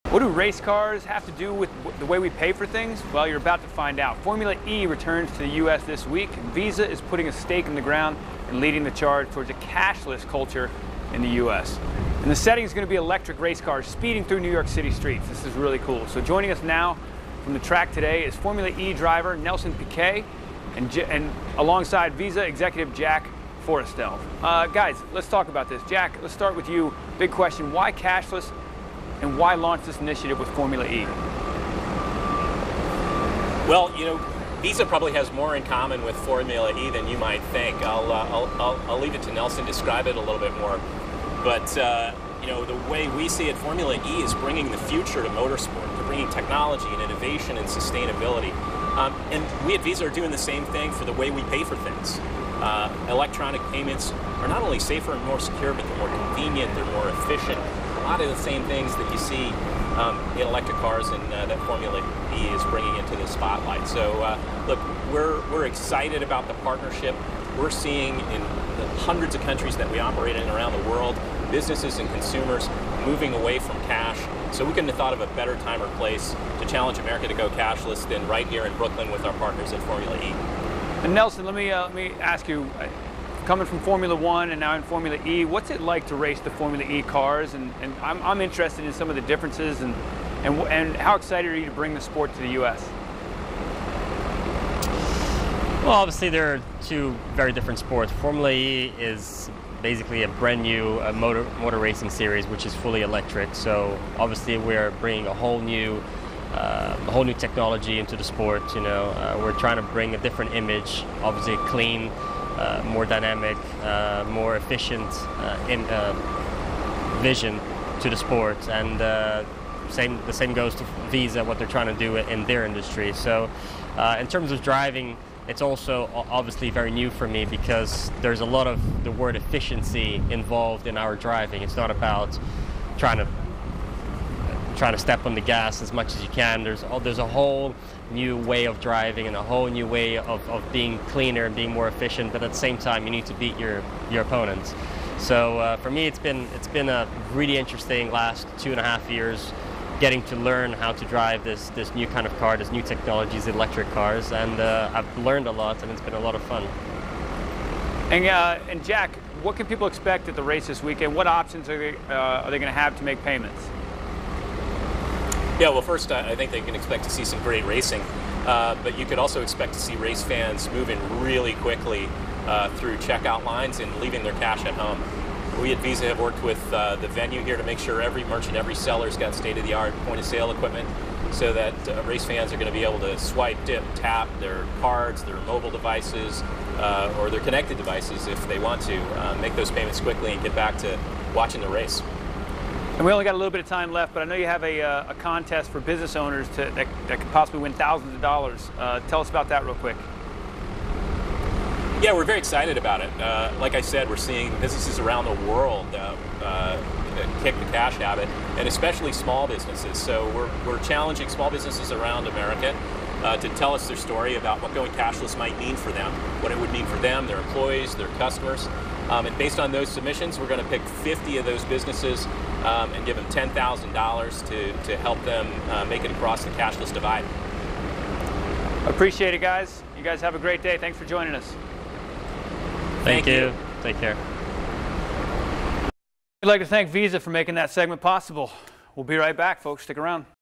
What do race cars have to do with the way we pay for things? Well, you're about to find out. Formula E returns to the U.S. this week, and Visa is putting a stake in the ground and leading the charge towards a cashless culture in the U.S. And the setting is going to be electric race cars speeding through New York City streets. This is really cool. So joining us now from the track today is Formula E driver Nelson Piquet and alongside Visa executive Jack Forestell. Guys, let's talk about this. Jack, let's start with you. Big question, why cashless? And why launch this initiative with Formula E? Well, you know, Visa probably has more in common with Formula E than you might think. I'll leave it to Nelson to describe it a little bit more. But you know, the way we see it, Formula E is bringing the future to motorsport. They're bringing technology and innovation and sustainability. And we at Visa are doing the same thing for the way we pay for things. Electronic payments are not only safer and more secure, but they're more convenient, they're more efficient. A lot of the same things that you see in electric cars and that Formula E is bringing into the spotlight. So look, we're excited about the partnership. We're seeing in the hundreds of countries that we operate in around the world, businesses and consumers moving away from cash. So we couldn't have thought of a better time or place to challenge America to go cashless than right here in Brooklyn with our partners at Formula E. And Nelson, let me ask you, coming from Formula One and now in Formula E, what's it like to race the Formula E cars? And I'm interested in some of the differences and how excited are you to bring the sport to the U.S.? Well, obviously there are two very different sports. Formula E is basically a brand new motor racing series, which is fully electric. So obviously we're bringing a whole new technology into the sport. You know, we're trying to bring a different image, obviously clean, more dynamic, more efficient vision to the sport, and the same goes to Visa, what they're trying to do in their industry. So in terms of driving, it's also obviously very new for me because there's a lot of the word efficiency involved in our driving. It's not about trying to step on the gas as much as you can. There's a whole new way of driving and a whole new way of being cleaner and being more efficient, but at the same time you need to beat your opponents. So for me it's been a really interesting last 2.5 years getting to learn how to drive this new kind of car, this new technologies, electric cars, and I've learned a lot and it's been a lot of fun. And Jack, what can people expect at the race this weekend? What options are they going to have to make payments? Yeah, well, first, I think they can expect to see some great racing, but you could also expect to see race fans moving really quickly through checkout lines and leaving their cash at home. We at Visa have worked with the venue here to make sure every merchant, every seller's got state-of-the-art point-of-sale equipment so that race fans are going to be able to swipe, dip, tap their cards, their mobile devices, or their connected devices if they want to, make those payments quickly and get back to watching the race. And we only got a little bit of time left, but I know you have a contest for business owners that could possibly win thousands of dollars. Tell us about that real quick. Yeah, we're very excited about it. Like I said, we're seeing businesses around the world kick the cash habit, and especially small businesses. So we're challenging small businesses around America to tell us their story about what going cashless might mean for them, what it would mean for them, their employees, their customers. And based on those submissions, we're going to pick 50 of those businesses and give them $10,000 to help them make it across the cashless divide. Appreciate it, guys. You guys have a great day. Thanks for joining us. Thank you. Take care. We'd like to thank Visa for making that segment possible. We'll be right back, folks. Stick around.